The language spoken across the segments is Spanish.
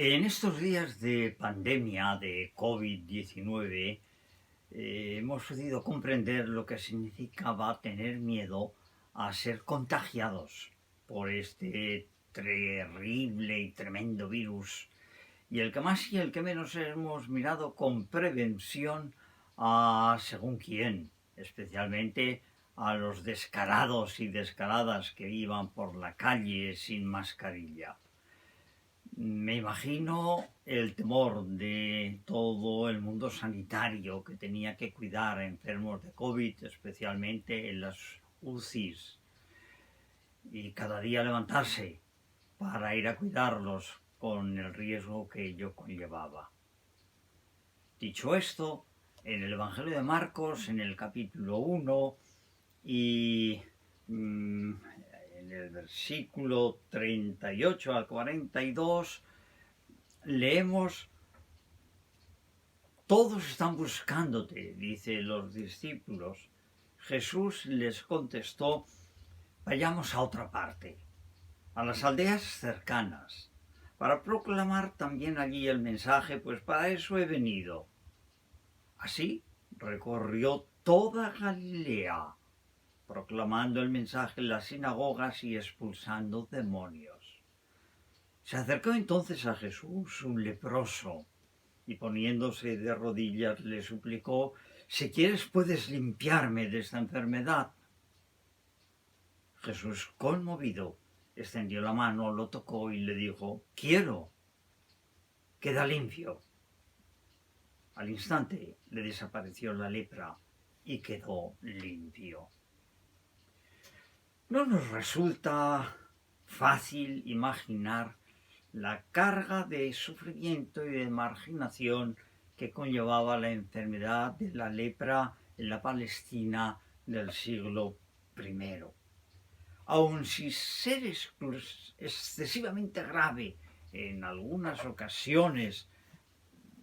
En estos días de pandemia de COVID-19 hemos podido comprender lo que significaba tener miedo a ser contagiados por este terrible y tremendo virus. Y el que más y el que menos hemos mirado con prevención a según quién, especialmente a los descarados y descaradas que iban por la calle sin mascarilla. Me imagino el temor de todo el mundo sanitario que tenía que cuidar a enfermos de COVID, especialmente en las UCIs, y cada día levantarse para ir a cuidarlos con el riesgo que ello conllevaba. Dicho esto, en el Evangelio de Marcos, en el capítulo 1 y en el versículo 38 al 42, leemos: todos están buscándote, dice los discípulos. Jesús les contestó: vayamos a otra parte, a las aldeas cercanas, para proclamar también allí el mensaje, pues para eso he venido. Así recorrió toda Galilea, proclamando el mensaje en las sinagogas y expulsando demonios. Se acercó entonces a Jesús un leproso, y poniéndose de rodillas le suplicó: si quieres puedes limpiarme de esta enfermedad. Jesús, conmovido, extendió la mano, lo tocó y le dijo: quiero, queda limpio. Al instante le desapareció la lepra y quedó limpio. No nos resulta fácil imaginar la carga de sufrimiento y de marginación que conllevaba la enfermedad de la lepra en la Palestina del siglo I. Aun sin ser excesivamente grave en algunas ocasiones,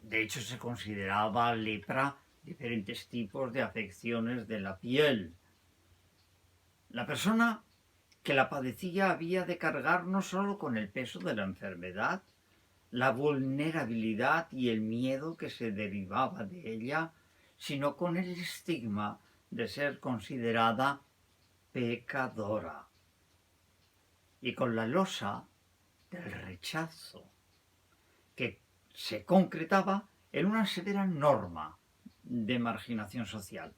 de hecho se consideraba lepra diferentes tipos de afecciones de la piel. La persona que la padecía había de cargar no solo con el peso de la enfermedad, la vulnerabilidad y el miedo que se derivaba de ella, sino con el estigma de ser considerada pecadora y con la losa del rechazo, que se concretaba en una severa norma de marginación social.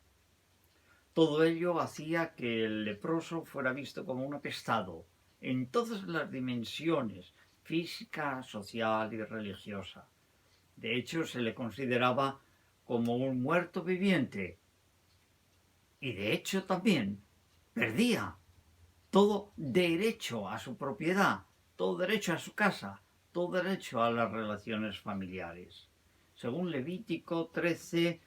Todo ello hacía que el leproso fuera visto como un apestado en todas las dimensiones: física, social y religiosa. De hecho, se le consideraba como un muerto viviente. Y de hecho también perdía todo derecho a su propiedad, todo derecho a su casa, todo derecho a las relaciones familiares. Según Levítico 13,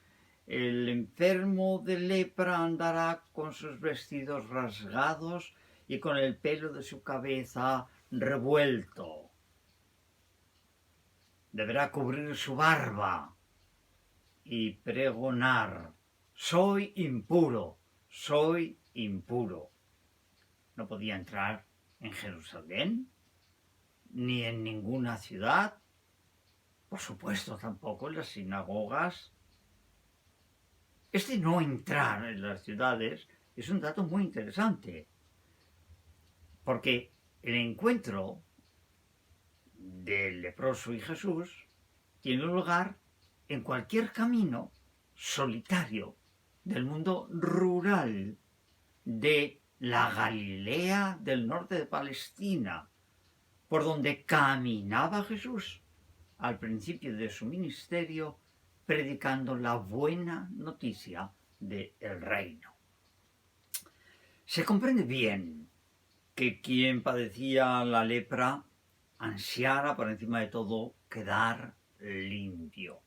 el enfermo de lepra andará con sus vestidos rasgados y con el pelo de su cabeza revuelto. Deberá cubrir su barba y pregonar: soy impuro, soy impuro. No podía entrar en Jerusalén, ni en ninguna ciudad, por supuesto tampoco en las sinagogas. Este no entrar en las ciudades es un dato muy interesante, porque el encuentro del leproso y Jesús tiene lugar en cualquier camino solitario del mundo rural de la Galilea del norte de Palestina, por donde caminaba Jesús al principio de su ministerio, predicando la buena noticia del reino. Se comprende bien que quien padecía la lepra ansiara por encima de todo quedar limpio.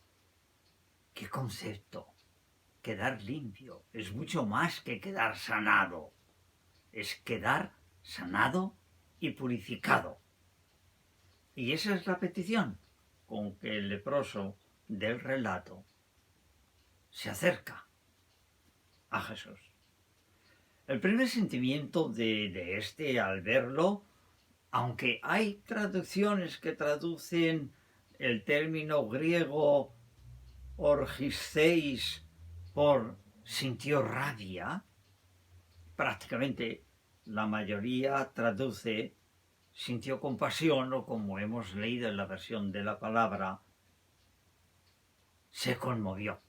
¿Qué concepto? Quedar limpio es mucho más que quedar sanado. Es quedar sanado y purificado. Y esa es la petición con que el leproso del relato se acerca a Jesús. El primer sentimiento de este al verlo, aunque hay traducciones que traducen el término griego orgisteis por sintió rabia, prácticamente la mayoría traduce sintió compasión, o como hemos leído en la versión de la palabra, se conmovió.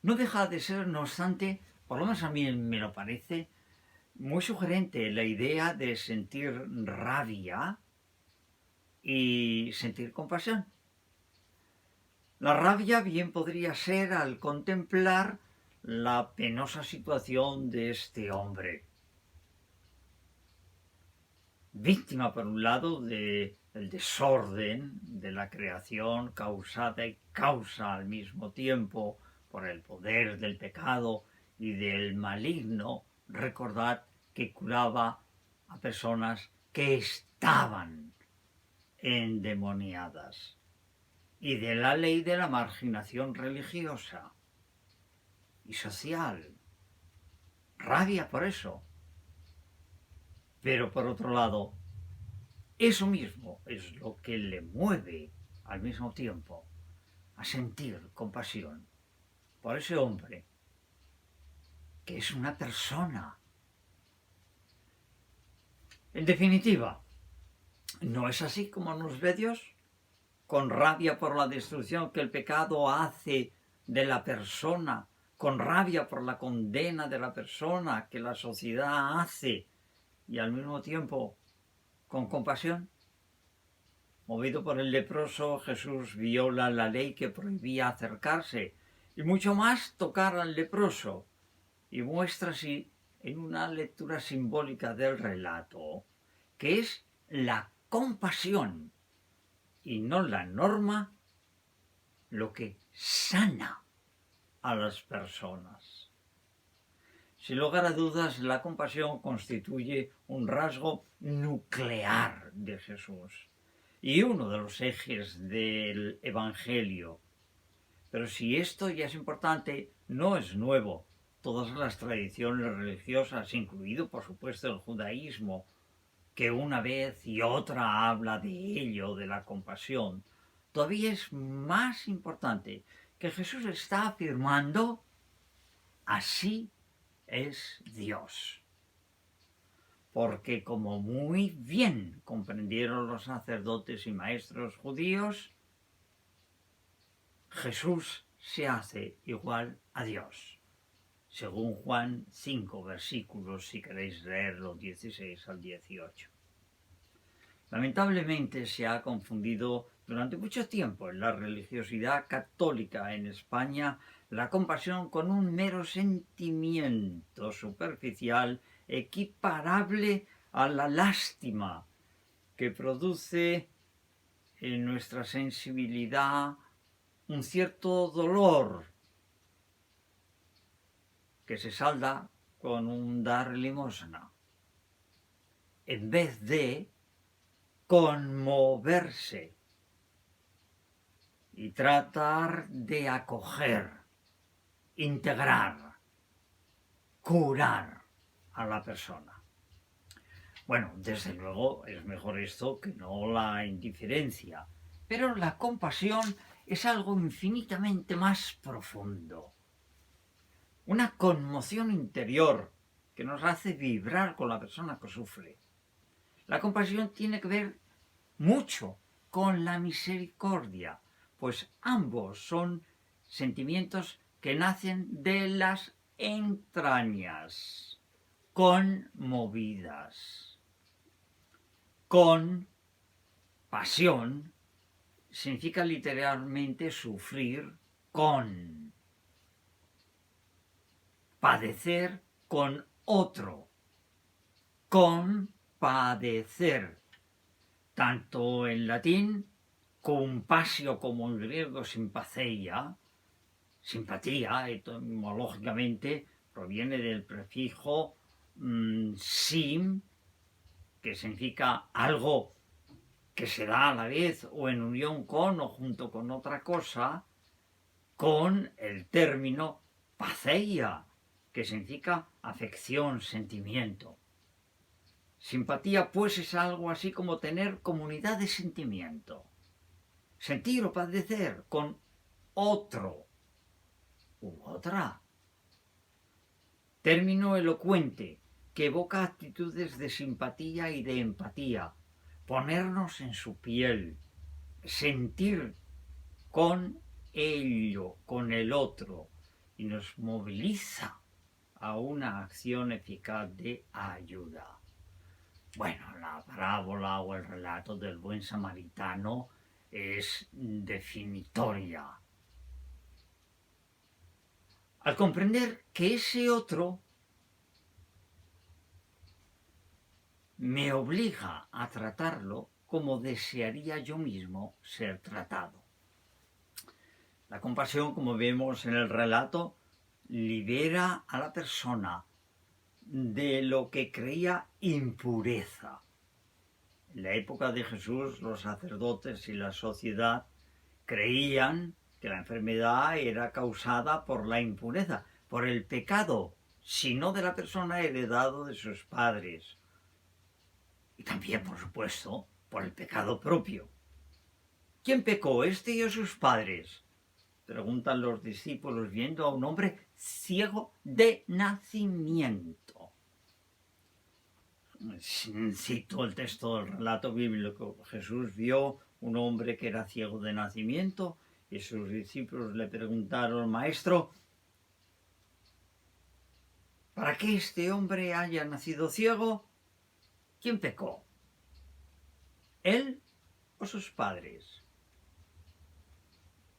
No deja de ser, no obstante, por lo menos a mí me lo parece, muy sugerente la idea de sentir rabia y sentir compasión. La rabia bien podría ser al contemplar la penosa situación de este hombre, víctima por un lado del desorden de la creación causada y causa al mismo tiempo por el poder del pecado y del maligno. Recordad que curaba a personas que estaban endemoniadas, y de la ley de la marginación religiosa y social. Rabia por eso. Pero por otro lado, eso mismo es lo que le mueve al mismo tiempo a sentir compasión por ese hombre, que es una persona. En definitiva, ¿no es así como nos ve Dios? Con rabia por la destrucción que el pecado hace de la persona, con rabia por la condena de la persona que la sociedad hace, y al mismo tiempo con compasión. Movido por el leproso, Jesús viola la ley que prohibía acercarse y mucho más tocar al leproso, y muestra así, en una lectura simbólica del relato, que es la compasión y no la norma lo que sana a las personas. Sin lugar a dudas, la compasión constituye un rasgo nuclear de Jesús y uno de los ejes del Evangelio. Pero si esto ya es importante, no es nuevo. Todas las tradiciones religiosas, incluido por supuesto el judaísmo, que una vez y otra habla de ello, de la compasión, todavía es más importante que Jesús está afirmando: así es Dios. Porque como muy bien comprendieron los sacerdotes y maestros judíos, Jesús se hace igual a Dios. Según Juan 5 versículos, si queréis leerlo, 16 al 18. Lamentablemente se ha confundido durante mucho tiempo en la religiosidad católica en España la compasión con un mero sentimiento superficial equiparable a la lástima que produce en nuestra sensibilidad un cierto dolor que se salda con un dar limosna, en vez de conmoverse y tratar de acoger, integrar, curar a la persona. Bueno, desde luego es mejor esto que no la indiferencia, pero la compasión es algo infinitamente más profundo. Una conmoción interior que nos hace vibrar con la persona que sufre. La compasión tiene que ver mucho con la misericordia, pues ambos son sentimientos que nacen de las entrañas, conmovidas. Con pasión significa literalmente sufrir con, padecer con otro, compadecer, tanto en latín compasio como en griego simpatheia. Simpatía, etimológicamente, proviene del prefijo sim, que significa algo que se da a la vez o en unión con o junto con otra cosa, con el término patheia, que significa afección, sentimiento. Simpatía, pues, es algo así como tener comunidad de sentimiento. Sentir o padecer con otro u otra. Término elocuente que evoca actitudes de simpatía y de empatía. Ponernos en su piel. Sentir con ello, con el otro. Y nos moviliza a una acción eficaz de ayuda. Bueno, la parábola o el relato del buen samaritano es definitoria. Al comprender que ese otro me obliga a tratarlo como desearía yo mismo ser tratado. La compasión, como vemos en el relato, libera a la persona de lo que creía impureza. En la época de Jesús, los sacerdotes y la sociedad creían que la enfermedad era causada por la impureza, por el pecado, sino de la persona heredado de sus padres. Y también, por supuesto, por el pecado propio. ¿Quién pecó, este o sus padres? Preguntan los discípulos viendo a un hombre ciego de nacimiento. Cito el texto del relato bíblico. Jesús vio un hombre que era ciego de nacimiento y sus discípulos le preguntaron: Maestro, ¿para que este hombre haya nacido ciego? ¿Quién pecó? ¿Él o sus padres?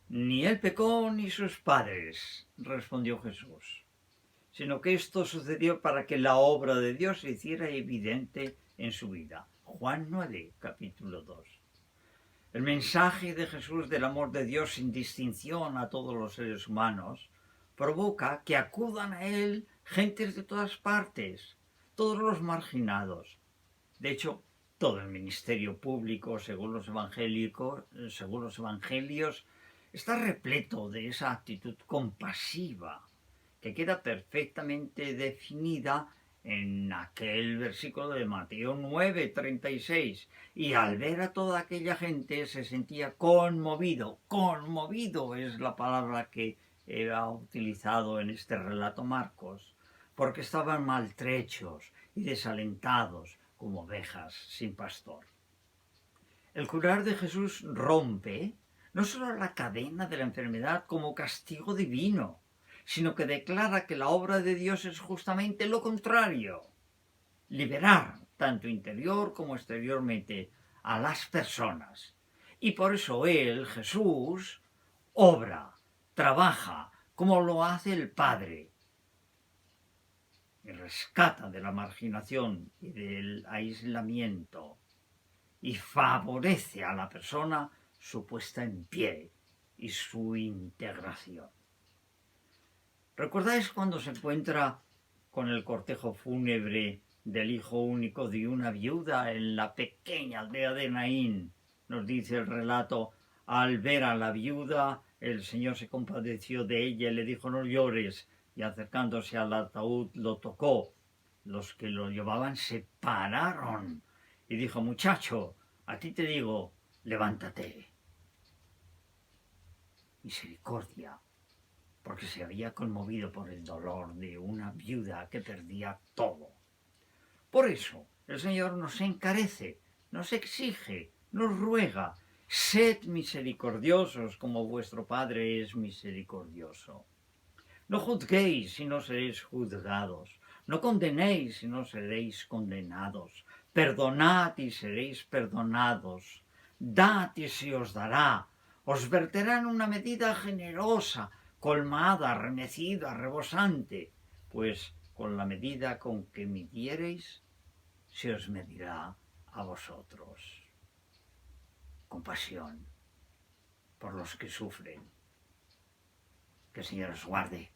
Ni él pecó ni sus padres, respondió Jesús, sino que esto sucedió para que la obra de Dios se hiciera evidente en su vida. Juan 9, capítulo 2. El mensaje de Jesús del amor de Dios sin distinción a todos los seres humanos provoca que acudan a él gentes de todas partes, todos los marginados. De hecho, todo el ministerio público, según los evangelios, está repleto de esa actitud compasiva que queda perfectamente definida en aquel versículo de Mateo 9:36. Y al ver a toda aquella gente se sentía conmovido. Conmovido es la palabra que ha utilizado en este relato Marcos, porque estaban maltrechos y desalentados como ovejas sin pastor. El curar de Jesús rompe no solo la cadena de la enfermedad como castigo divino, sino que declara que la obra de Dios es justamente lo contrario: liberar, tanto interior como exteriormente, a las personas. Y por eso Él, Jesús, obra, trabaja, como lo hace el Padre, y rescata de la marginación y del aislamiento, y favorece a la persona su puesta en pie y su integración. ¿Recordáis cuando se encuentra con el cortejo fúnebre del hijo único de una viuda en la pequeña aldea de Naín? Nos dice el relato: al ver a la viuda, el Señor se compadeció de ella y le dijo: no llores, y acercándose al ataúd lo tocó. Los que lo llevaban se pararon y dijo: muchacho, a ti te digo, levántate. Misericordia, porque se había conmovido por el dolor de una viuda que perdía todo. Por eso el Señor nos encarece, nos exige, nos ruega: sed misericordiosos como vuestro Padre es misericordioso. No juzguéis y no seréis juzgados. No condenéis y no seréis condenados. Perdonad y seréis perdonados. Dad y se os dará. Os verterán una medida generosa, colmada, remecida, rebosante, pues con la medida con que midiereis, se os medirá a vosotros. Compasión por los que sufren. Que el Señor os guarde.